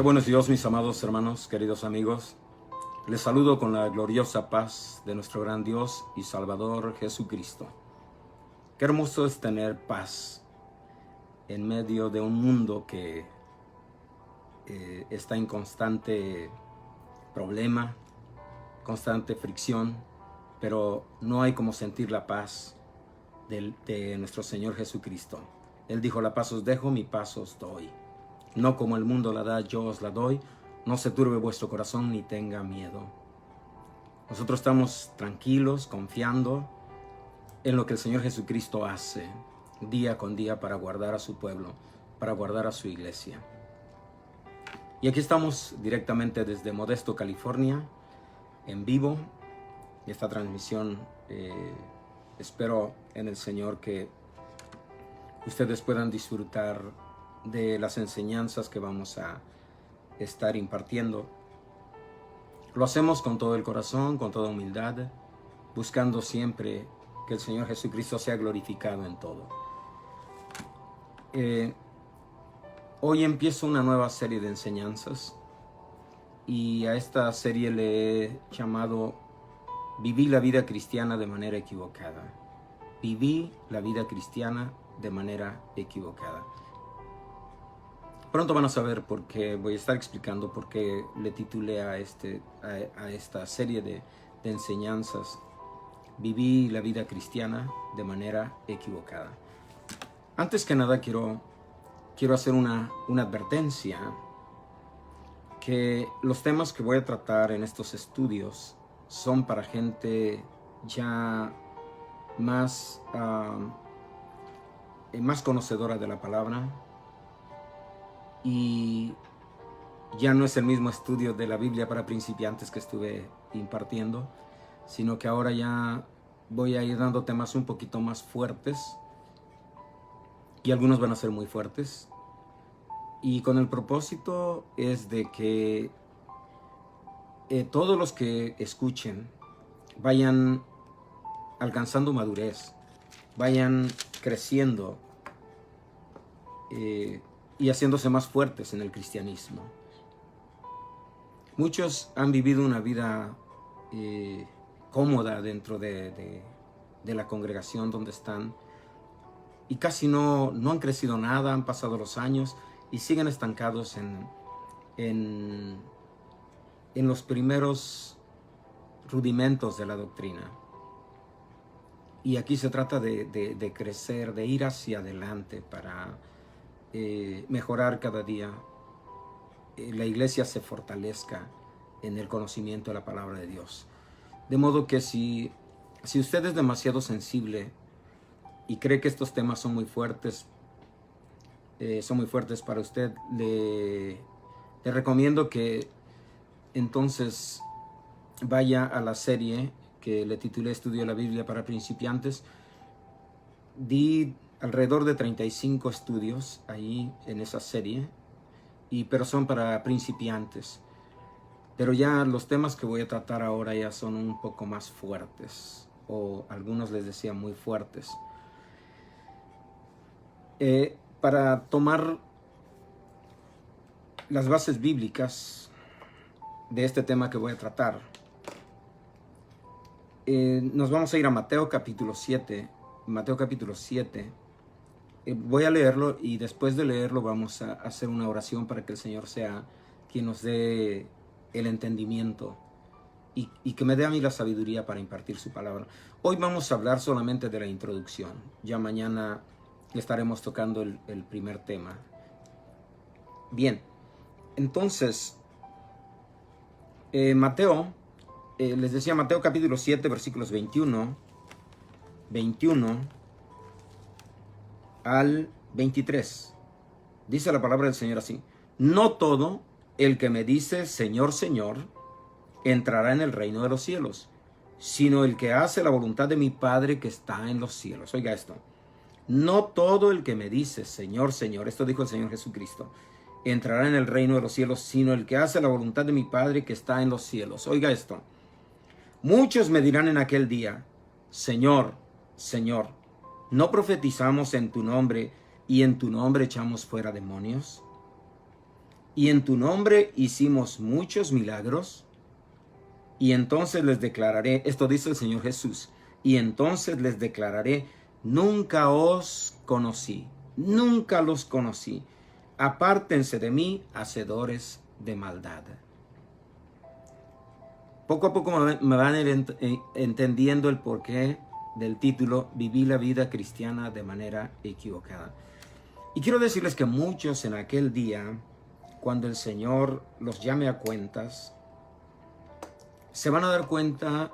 Qué buenos Dios, mis amados hermanos, queridos amigos. Les saludo con la gloriosa paz de nuestro gran Dios y Salvador Jesucristo. Qué hermoso es tener paz en medio de un mundo que está en constante problema, constante fricción, pero no hay como sentir la paz de nuestro Señor Jesucristo. Él dijo: la paz os dejo, mi paz os doy. No como el mundo la da, yo os la doy. No se turbe vuestro corazón ni tenga miedo. Nosotros estamos tranquilos, confiando en lo que el Señor Jesucristo hace día con día para guardar a su pueblo, para guardar a su iglesia. Y aquí estamos directamente desde Modesto, California, en vivo. Esta transmisión, espero en el Señor que ustedes puedan disfrutar de las enseñanzas que vamos a estar impartiendo. Lo hacemos con todo el corazón, con toda humildad, buscando siempre que el Señor Jesucristo sea glorificado en todo. Hoy empiezo una nueva serie de enseñanzas y a esta serie le he llamado Viví la vida cristiana de manera equivocada. Viví la vida cristiana de manera equivocada. Pronto van a saber por qué, voy a estar explicando por qué le titulé a esta serie de enseñanzas Viví la vida cristiana de manera equivocada. Antes que nada quiero hacer una advertencia, que los temas que voy a tratar en estos estudios son para gente ya más conocedora de la palabra, y ya no es el mismo estudio de la Biblia para principiantes que estuve impartiendo, sino que ahora ya voy a ir dando temas un poquito más fuertes, y algunos van a ser muy fuertes, y con el propósito es de que todos los que escuchen vayan alcanzando madurez, vayan creciendo y haciéndose más fuertes en el cristianismo. Muchos han vivido una vida cómoda dentro de la congregación donde están, y casi no han crecido nada, han pasado los años y siguen estancados en los primeros rudimentos de la doctrina. Y aquí se trata de crecer, de ir hacia adelante para mejorar cada día. La iglesia se fortalezca en el conocimiento de la palabra de Dios. De modo que si usted es demasiado sensible y cree que estos temas son muy fuertes para usted, le recomiendo que entonces vaya a la serie que le titulé Estudio de la Biblia para principiantes. Di alrededor de 35 estudios ahí en esa serie, pero son para principiantes. Pero ya los temas que voy a tratar ahora ya son un poco más fuertes, o algunos les decía muy fuertes. Para tomar las bases bíblicas de este tema que voy a tratar, nos vamos a ir a Mateo capítulo 7. Mateo capítulo 7. Voy a leerlo, y después de leerlo vamos a hacer una oración para que el Señor sea quien nos dé el entendimiento y que me dé a mí la sabiduría para impartir su palabra. Hoy vamos a hablar solamente de la introducción. Ya mañana estaremos tocando el primer tema. Bien, entonces Mateo, les decía, Mateo capítulo 7, versículos 21 al 23. Dice la palabra del Señor así: no todo el que me dice Señor, Señor, entrará en el reino de los cielos, sino el que hace la voluntad de mi Padre que está en los cielos. Oiga esto: no todo el que me dice Señor, Señor, esto dijo el Señor Jesucristo, entrará en el reino de los cielos, sino el que hace la voluntad de mi Padre que está en los cielos. Oiga esto: muchos me dirán en aquel día, Señor, Señor, ¿no profetizamos en tu nombre y en tu nombre echamos fuera demonios? y en tu nombre hicimos muchos milagros. Y entonces les declararé, esto dice el Señor Jesús, y entonces les declararé, nunca os conocí, nunca los conocí. Apártense de mí, hacedores de maldad. Poco a poco me van a ir entendiendo el porqué del título, Viví la vida cristiana de manera equivocada. Y quiero decirles que muchos en aquel día, cuando el Señor los llame a cuentas, se van a dar cuenta,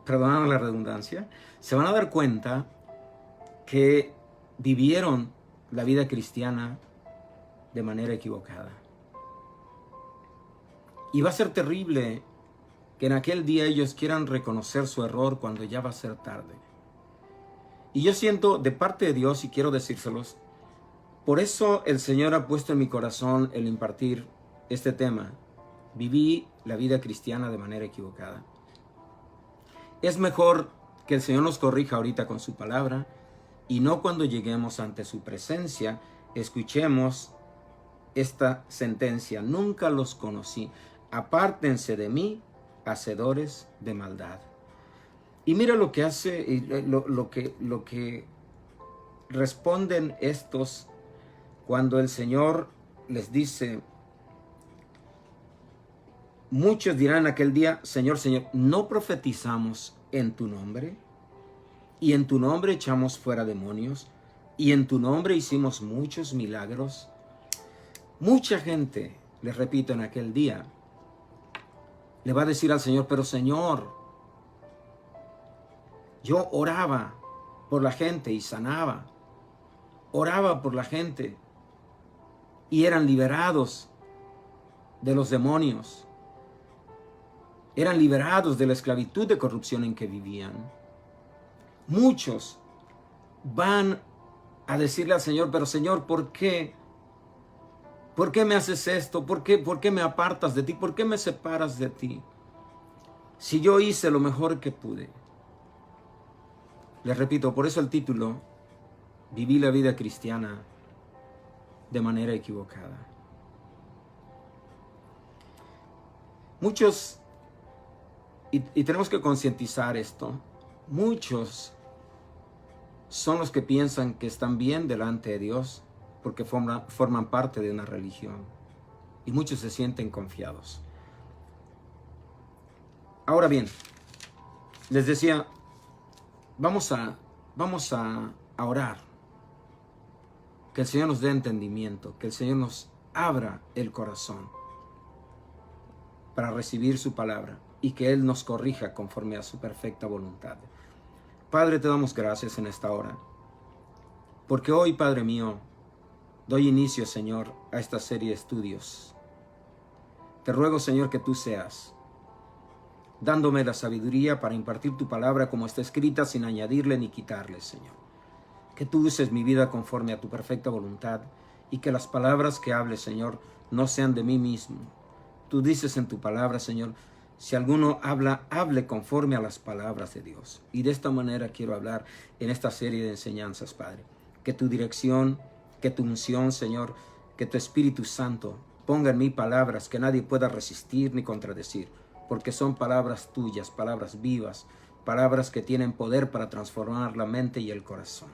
perdonad la redundancia, se van a dar cuenta que vivieron la vida cristiana de manera equivocada. Y va a ser terrible que en aquel día ellos quieran reconocer su error cuando ya va a ser tarde. Y yo siento de parte de Dios, y quiero decírselos, por eso el Señor ha puesto en mi corazón el impartir este tema. Viví la vida cristiana de manera equivocada. Es mejor que el Señor nos corrija ahorita con su palabra y no cuando lleguemos ante su presencia, escuchemos esta sentencia. Nunca los conocí. Apártense de mí, hacedores de maldad. Y mira lo que hace, lo que responden estos cuando el Señor les dice, muchos dirán aquel día, Señor, Señor, ¿no profetizamos en tu nombre? Y en tu nombre echamos fuera demonios, y en tu nombre hicimos muchos milagros. Mucha gente, les repito, en aquel día, le va a decir al Señor, pero Señor, yo oraba por la gente y sanaba, oraba por la gente y eran liberados de los demonios, eran liberados de la esclavitud de corrupción en que vivían. Muchos van a decirle al Señor, pero Señor, ¿por qué? ¿Por qué me haces esto? ¿Por qué me apartas de ti? ¿Por qué me separas de ti? Si yo hice lo mejor que pude. Les repito, por eso el título, Viví la vida cristiana de manera equivocada. Muchos, y tenemos que concientizar esto, muchos son los que piensan que están bien delante de Dios porque forman parte de una religión. Y muchos se sienten confiados. Ahora bien, les decía, vamos a orar. Que el Señor nos dé entendimiento, que el Señor nos abra el corazón para recibir su palabra y que Él nos corrija conforme a su perfecta voluntad. Padre, te damos gracias en esta hora, porque hoy, Padre mío, doy inicio, Señor, a esta serie de estudios. Te ruego, Señor, que tú seas dándome la sabiduría para impartir tu palabra como está escrita, sin añadirle ni quitarle, Señor. Que tú uses mi vida conforme a tu perfecta voluntad y que las palabras que hable, Señor, no sean de mí mismo. Tú dices en tu palabra, Señor, si alguno habla, hable conforme a las palabras de Dios. Y de esta manera quiero hablar en esta serie de enseñanzas, Padre. Que tu dirección, que tu unción, Señor, que tu Espíritu Santo ponga en mí palabras que nadie pueda resistir ni contradecir, porque son palabras tuyas, palabras vivas, palabras que tienen poder para transformar la mente y el corazón.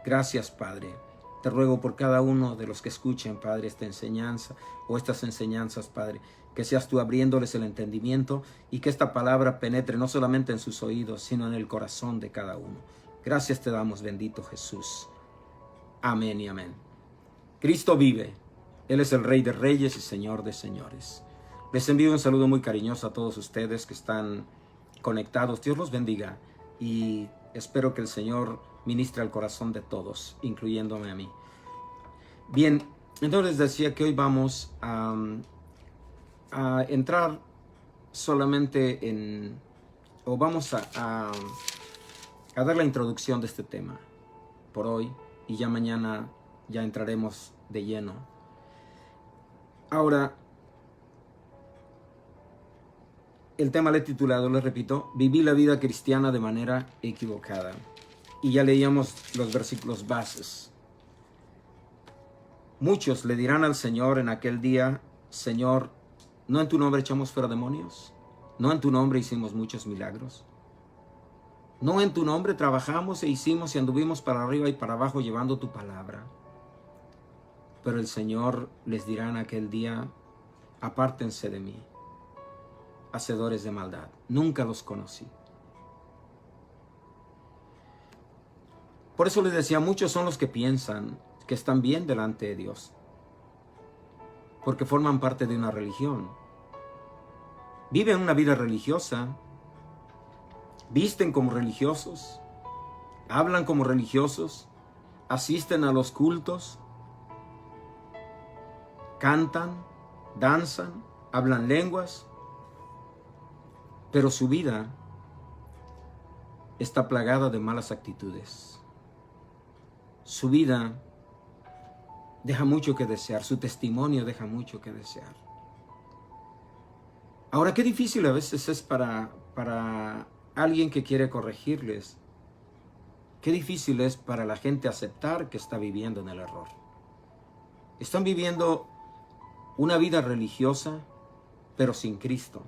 Gracias, Padre. Te ruego por cada uno de los que escuchen, Padre, esta enseñanza o estas enseñanzas, Padre, que seas tú abriéndoles el entendimiento y que esta palabra penetre no solamente en sus oídos, sino en el corazón de cada uno. Gracias te damos, bendito Jesús. Amén y amén. Cristo vive. Él es el Rey de Reyes y Señor de Señores. Les envío un saludo muy cariñoso a todos ustedes que están conectados. Dios los bendiga y espero que el Señor ministre al corazón de todos, incluyéndome a mí. Bien, entonces les decía que hoy vamos a entrar solamente en, o vamos a dar la introducción de este tema por hoy y ya mañana ya entraremos de lleno. Ahora, el tema le he titulado, les repito, Viví la vida cristiana de manera equivocada. Y ya leíamos los versículos bases. Muchos le dirán al Señor en aquel día, Señor, ¿no en tu nombre echamos fuera demonios? ¿No en tu nombre hicimos muchos milagros? ¿No en tu nombre trabajamos e hicimos y anduvimos para arriba y para abajo llevando tu palabra? Pero el Señor les dirá en aquel día, apártense de mí, hacedores de maldad. Nunca los conocí. Por eso les decía, muchos son los que piensan que están bien delante de Dios, porque forman parte de una religión. Viven una vida religiosa, visten como religiosos, hablan como religiosos, asisten a los cultos, cantan, danzan, hablan lenguas, pero su vida está plagada de malas actitudes. Su vida deja mucho que desear, su testimonio deja mucho que desear. Ahora, qué difícil a veces es para alguien que quiere corregirles. Qué difícil es para la gente aceptar que está viviendo en el error. Están viviendo una vida religiosa, pero sin Cristo.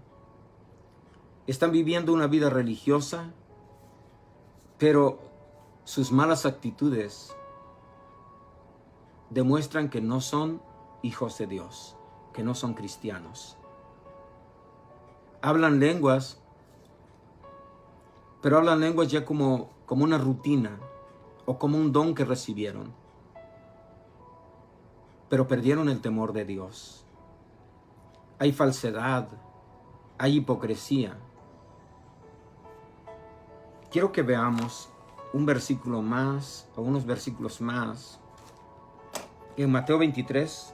Están viviendo una vida religiosa, pero sus malas actitudes demuestran que no son hijos de Dios, que no son cristianos. Hablan lenguas, pero hablan lenguas ya como una rutina o como un don que recibieron. Pero perdieron el temor de Dios. Hay falsedad, hay hipocresía. Quiero que veamos un versículo más, o unos versículos más, en Mateo 23,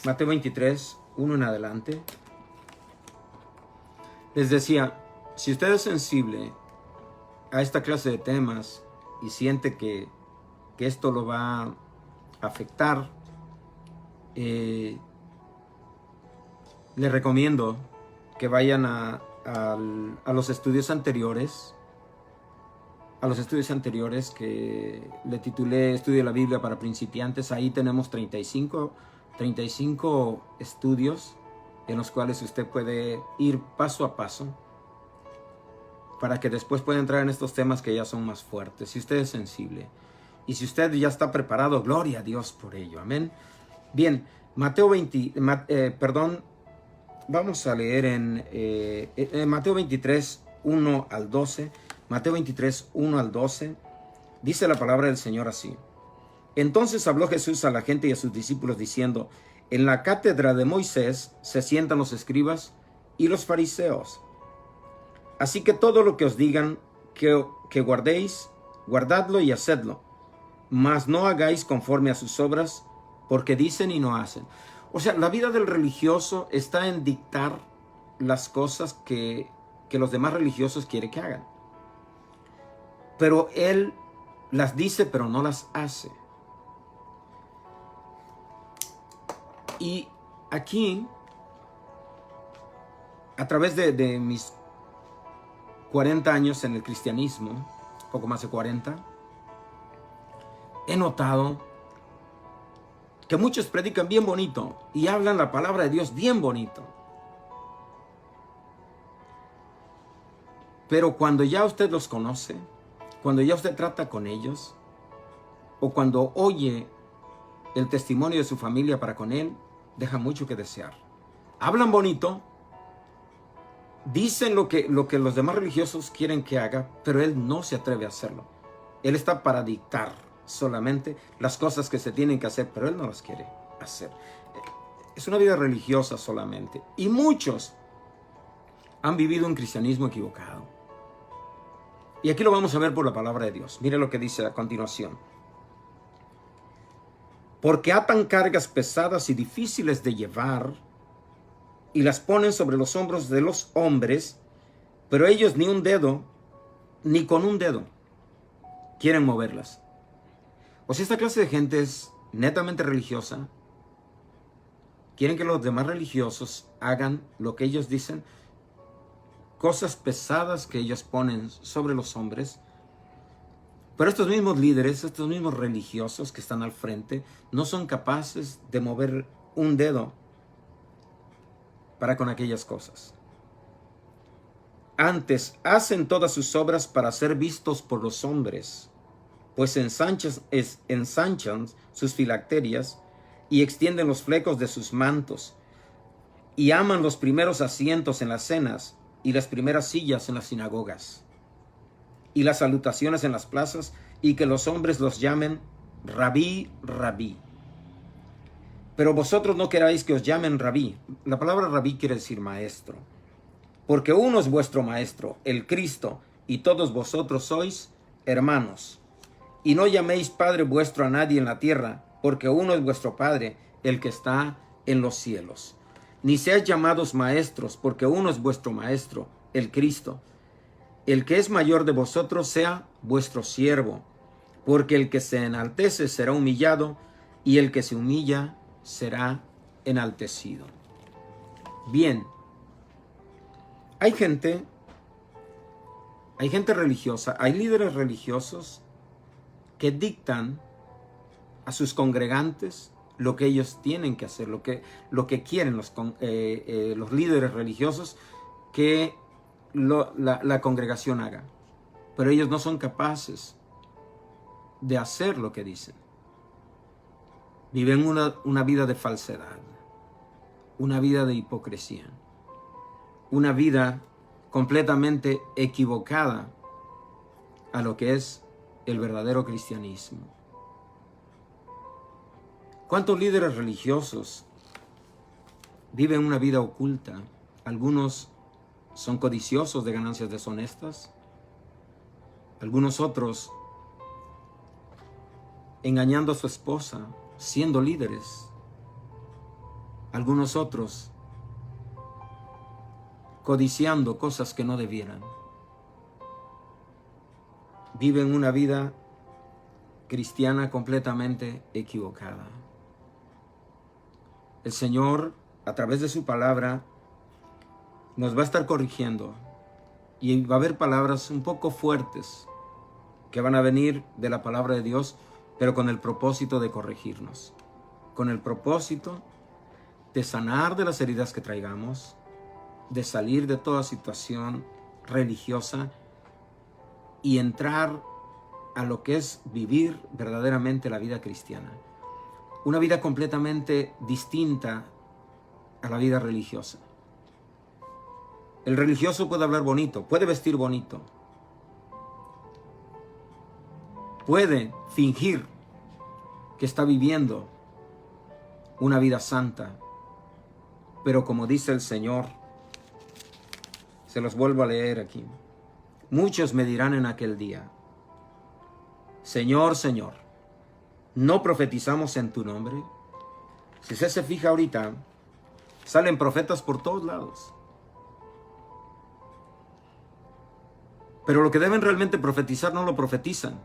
1 en adelante. Les decía, si usted es sensible a esta clase de temas y siente que esto lo va a afectar, le recomiendo que vayan a los estudios anteriores, que le titulé Estudio de la Biblia para principiantes. Ahí tenemos 35 estudios en los cuales usted puede ir paso a paso para que después pueda entrar en estos temas que ya son más fuertes. Si usted es sensible y si usted ya está preparado, gloria a Dios por ello. Amén. Bien, vamos a leer en Mateo 23, 1 al 12. Mateo 23, 1 al 12. Dice la palabra del Señor así. Entonces habló Jesús a la gente y a sus discípulos diciendo, en la cátedra de Moisés se sientan los escribas y los fariseos. Así que todo lo que os digan que guardéis, guardadlo y hacedlo, mas no hagáis conforme a sus obras, porque dicen y no hacen. O sea, la vida del religioso está en dictar las cosas que los demás religiosos quieren que hagan. Pero él las dice, pero no las hace. Y aquí, a través de mis 40 años en el cristianismo, poco más de 40, he notado que muchos predican bien bonito y hablan la palabra de Dios bien bonito. Pero cuando ya usted los conoce, cuando ya usted trata con ellos, o cuando oye el testimonio de su familia para con él, deja mucho que desear. Hablan bonito, dicen lo que los demás religiosos quieren que haga, pero él no se atreve a hacerlo. Él está para dictar solamente las cosas que se tienen que hacer, pero él no las quiere hacer. Es una vida religiosa solamente. Y muchos han vivido un cristianismo equivocado. Y aquí lo vamos a ver por la palabra de Dios. Mire lo que dice a continuación. Porque atan cargas pesadas y difíciles de llevar y las ponen sobre los hombros de los hombres, pero ellos ni un dedo, ni con un dedo, quieren moverlas. O sea, esta clase de gente es netamente religiosa. Quieren que los demás religiosos hagan lo que ellos dicen, cosas pesadas que ellos ponen sobre los hombres. Pero estos mismos líderes, estos mismos religiosos que están al frente, no son capaces de mover un dedo para con aquellas cosas. Antes hacen todas sus obras para ser vistos por los hombres, pues ensanchan sus filacterias y extienden los flecos de sus mantos, y aman los primeros asientos en las cenas y las primeras sillas en las sinagogas, y las salutaciones en las plazas, y que los hombres los llamen Rabí, Rabí. Pero vosotros no queráis que os llamen Rabí. La palabra Rabí quiere decir maestro. Porque uno es vuestro maestro, el Cristo, y todos vosotros sois hermanos. Y no llaméis Padre vuestro a nadie en la tierra, porque uno es vuestro Padre, el que está en los cielos. Ni seáis llamados maestros, porque uno es vuestro maestro, el Cristo. El que es mayor de vosotros sea vuestro siervo, porque el que se enaltece será humillado, y el que se humilla será enaltecido. Bien, hay gente religiosa, hay líderes religiosos que dictan a sus congregantes lo que ellos tienen que hacer, lo que quieren los líderes religiosos que la congregación haga. Pero ellos no son capaces de hacer lo que dicen. Viven una vida de falsedad, una vida de hipocresía, una vida completamente equivocada a lo que es el verdadero cristianismo. ¿Cuántos líderes religiosos viven una vida oculta? Algunos son codiciosos de ganancias deshonestas. Algunos otros engañando a su esposa, siendo líderes. Algunos otros codiciando cosas que no debieran. Viven una vida cristiana completamente equivocada. El Señor, a través de su palabra, nos va a estar corrigiendo, y va a haber palabras un poco fuertes que van a venir de la palabra de Dios, pero con el propósito de corregirnos, con el propósito de sanar de las heridas que traigamos, de salir de toda situación religiosa y entrar a lo que es vivir verdaderamente la vida cristiana. Una vida completamente distinta a la vida religiosa. El religioso puede hablar bonito, puede vestir bonito, puede fingir que está viviendo una vida santa, pero como dice el Señor, se los vuelvo a leer aquí. Muchos me dirán en aquel día: Señor, Señor, ¿no profetizamos en tu nombre? Si usted se fija ahorita, salen profetas por todos lados. Pero lo que deben realmente profetizar no lo profetizan.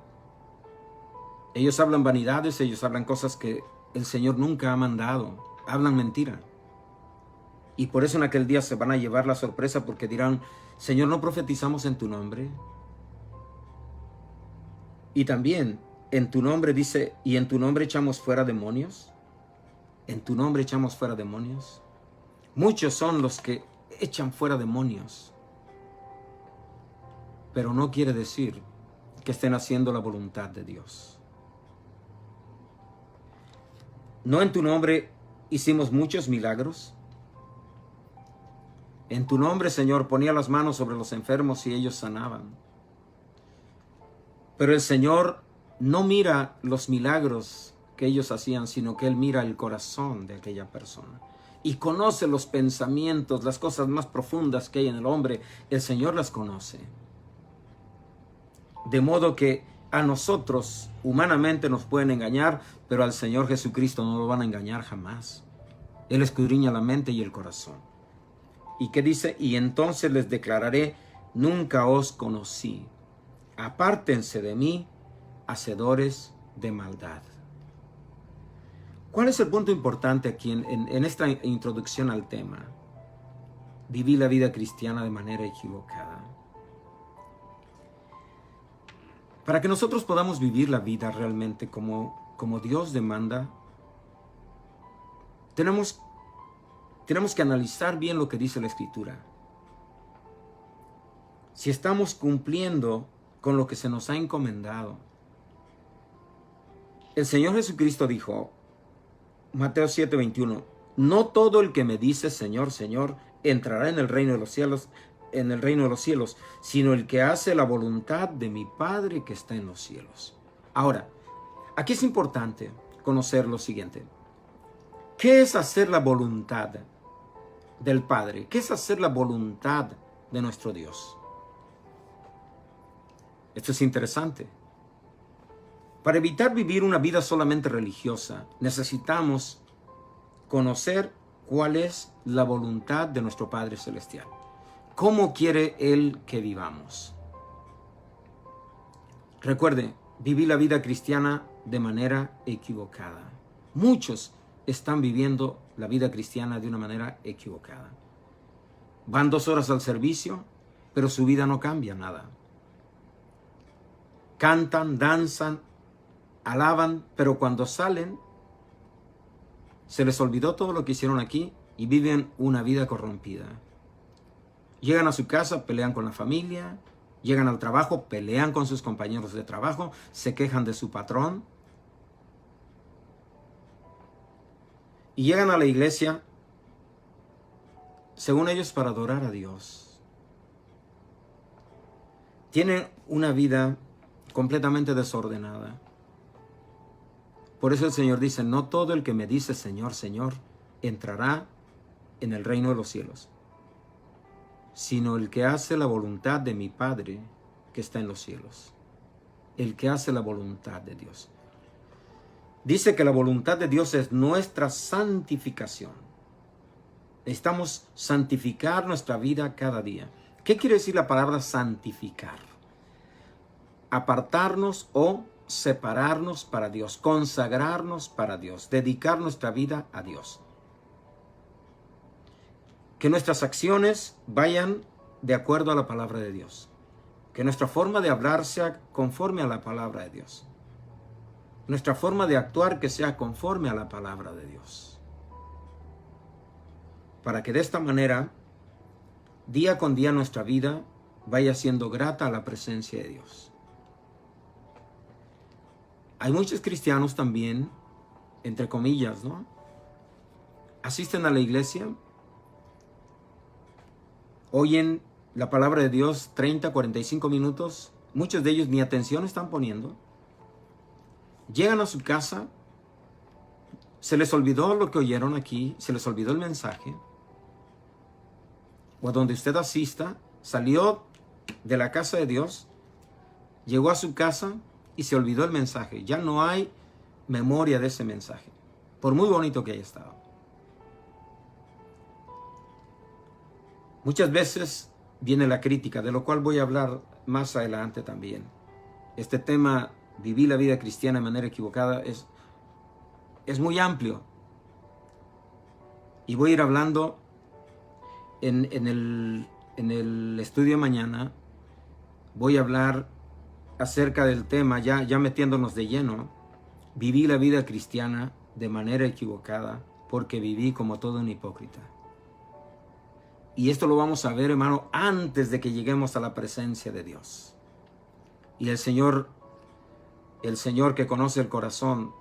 Ellos hablan vanidades, ellos hablan cosas que el Señor nunca ha mandado. Hablan mentira. Y por eso en aquel día se van a llevar la sorpresa, porque dirán: Señor, ¿no profetizamos en tu nombre? Y también en tu nombre dice: ¿y en tu nombre echamos fuera demonios? ¿En tu nombre echamos fuera demonios? Muchos son los que echan fuera demonios, pero no quiere decir que estén haciendo la voluntad de Dios. ¿No en tu nombre hicimos muchos milagros? En tu nombre, Señor, ponía las manos sobre los enfermos y ellos sanaban. Pero el Señor no mira los milagros que ellos hacían, sino que Él mira el corazón de aquella persona. Y conoce los pensamientos, las cosas más profundas que hay en el hombre. El Señor las conoce. De modo que a nosotros humanamente nos pueden engañar, pero al Señor Jesucristo no lo van a engañar jamás. Él escudriña la mente y el corazón. ¿Y qué dice? Y entonces les declararé: nunca os conocí. Apártense de mí, hacedores de maldad. ¿Cuál es el punto importante aquí en esta introducción al tema? Viví la vida cristiana de manera equivocada. Para que nosotros podamos vivir la vida realmente como Dios demanda, tenemos tenemos que analizar bien lo que dice la Escritura. Si estamos cumpliendo con lo que se nos ha encomendado. El Señor Jesucristo dijo, Mateo 7:21, no todo el que me dice Señor, Señor, entrará en el reino de los cielos, sino el que hace la voluntad de mi Padre que está en los cielos. Ahora, aquí es importante conocer lo siguiente. ¿Qué es hacer la voluntad del Padre? ¿Qué es hacer la voluntad de nuestro Dios? Esto es interesante. Para evitar vivir una vida solamente religiosa, necesitamos conocer cuál es la voluntad de nuestro Padre Celestial. ¿Cómo quiere Él que vivamos? Recuerde, viví la vida cristiana de manera equivocada. Muchos están viviendo la vida cristiana de una manera equivocada. Van 2 horas al servicio, pero su vida no cambia nada. Cantan, danzan, alaban, pero cuando salen, se les olvidó todo lo que hicieron aquí y viven una vida corrompida. Llegan a su casa, pelean con la familia, llegan al trabajo, pelean con sus compañeros de trabajo, se quejan de su patrón. Y llegan a la iglesia, según ellos, para adorar a Dios. Tienen una vida completamente desordenada. Por eso el Señor dice, no todo el que me dice Señor, Señor, entrará en el reino de los cielos, sino el que hace la voluntad de mi Padre que está en los cielos. El que hace la voluntad de Dios. Dice que la voluntad de Dios es nuestra santificación. Necesitamos santificar nuestra vida cada día. ¿Qué quiere decir la palabra santificar? Apartarnos o separarnos para Dios, consagrarnos para Dios, dedicar nuestra vida a Dios. Que nuestras acciones vayan de acuerdo a la palabra de Dios. Que nuestra forma de hablar sea conforme a la palabra de Dios. Nuestra forma de actuar que sea conforme a la palabra de Dios. Para que de esta manera, día con día nuestra vida vaya siendo grata a la presencia de Dios. Hay muchos cristianos también, entre comillas, ¿no? Asisten a la iglesia, oyen la palabra de Dios 30, 45 minutos, muchos de ellos ni atención están poniendo. Llegan a su casa, se les olvidó lo que oyeron aquí, se les olvidó el mensaje, o a donde usted asista, salió de la casa de Dios, llegó a su casa y se olvidó el mensaje. Ya no hay memoria de ese mensaje, por muy bonito que haya estado. Muchas veces viene la crítica, de lo cual voy a hablar más adelante también. Este tema, vivir la vida cristiana de manera equivocada, es muy amplio. Y voy a ir hablando en el estudio de mañana. Voy a hablar acerca del tema, ya metiéndonos de lleno. Viví la vida cristiana de manera equivocada porque viví como todo un hipócrita. Y esto lo vamos a ver, hermano, antes de que lleguemos a la presencia de Dios. Y el Señor que conoce el corazón,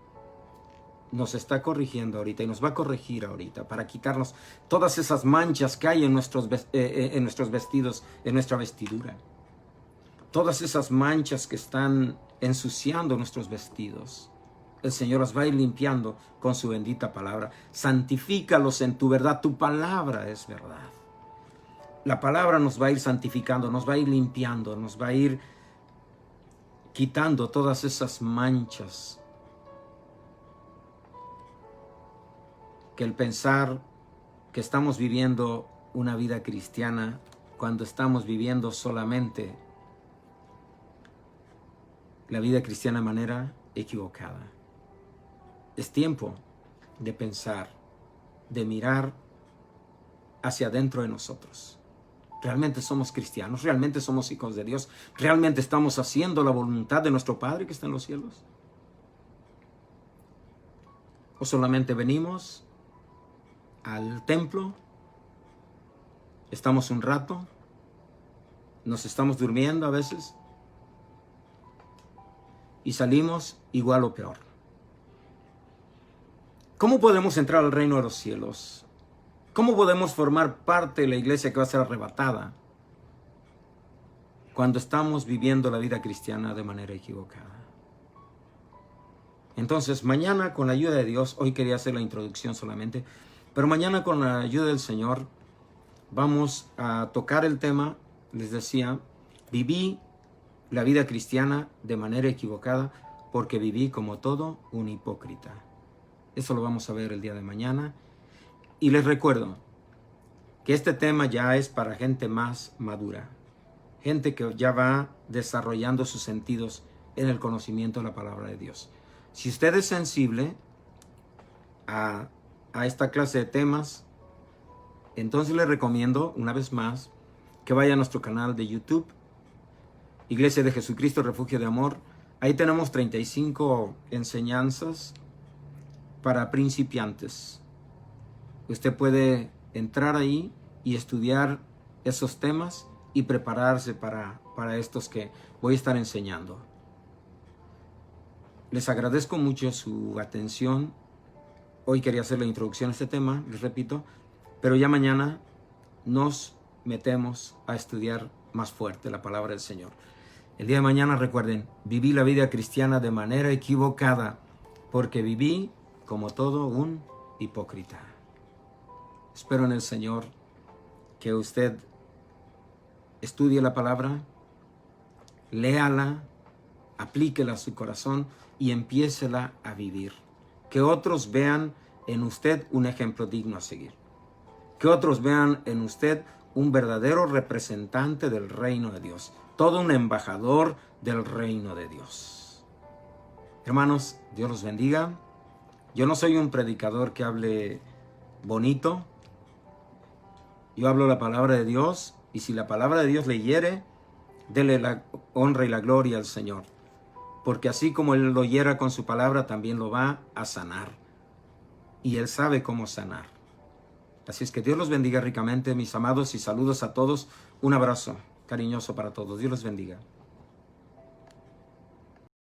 nos está corrigiendo ahorita y nos va a corregir ahorita para quitarnos todas esas manchas que hay en nuestros vestidos, en nuestra vestidura. Todas esas manchas que están ensuciando nuestros vestidos. El Señor las va a ir limpiando con su bendita palabra. Santifícalos en tu verdad. Tu palabra es verdad. La palabra nos va a ir santificando, nos va a ir limpiando, nos va a ir quitando todas esas manchas. Que el pensar que estamos viviendo una vida cristiana cuando estamos viviendo solamente la vida cristiana de manera equivocada. Es tiempo de pensar, de mirar hacia adentro de nosotros. ¿Realmente somos cristianos? ¿Realmente somos hijos de Dios? ¿Realmente estamos haciendo la voluntad de nuestro Padre que está en los cielos? ¿O solamente venimos, al templo, estamos un rato, nos estamos durmiendo a veces y salimos igual o peor. ¿Cómo podemos entrar al reino de los cielos? ¿Cómo podemos formar parte de la iglesia que va a ser arrebatada cuando estamos viviendo la vida cristiana de manera equivocada? Entonces, mañana con la ayuda de Dios, hoy quería hacer la introducción solamente, pero mañana con la ayuda del Señor vamos a tocar el tema, les decía, viví la vida cristiana de manera equivocada porque viví como todo un hipócrita. Eso lo vamos a ver el día de mañana. Y les recuerdo que este tema ya es para gente más madura, gente que ya va desarrollando sus sentidos en el conocimiento de la palabra de Dios. Si usted es sensible a esta clase de temas, entonces le recomiendo una vez más que vaya a nuestro canal de YouTube, Iglesia de Jesucristo Refugio de Amor. Ahí tenemos 35 enseñanzas para principiantes. Usted puede entrar ahí y estudiar esos temas y prepararse para estos que voy a estar enseñando. Les agradezco mucho su atención. Hoy quería hacer la introducción a este tema, les repito, pero ya mañana nos metemos a estudiar más fuerte la palabra del Señor. El día de mañana, recuerden, viví la vida cristiana de manera equivocada porque viví como todo un hipócrita. Espero en el Señor que usted estudie la palabra, léala, aplíquela a su corazón y empiécela a vivir. Que otros vean en usted un ejemplo digno a seguir. Que otros vean en usted un verdadero representante del reino de Dios. Todo un embajador del reino de Dios. Hermanos, Dios los bendiga. Yo no soy un predicador que hable bonito. Yo hablo la palabra de Dios y si la palabra de Dios le hiere, dele la honra y la gloria al Señor. Porque así como Él lo hiera con su palabra, también lo va a sanar. Y Él sabe cómo sanar. Así es que Dios los bendiga ricamente, mis amados, y saludos a todos. Un abrazo cariñoso para todos. Dios los bendiga.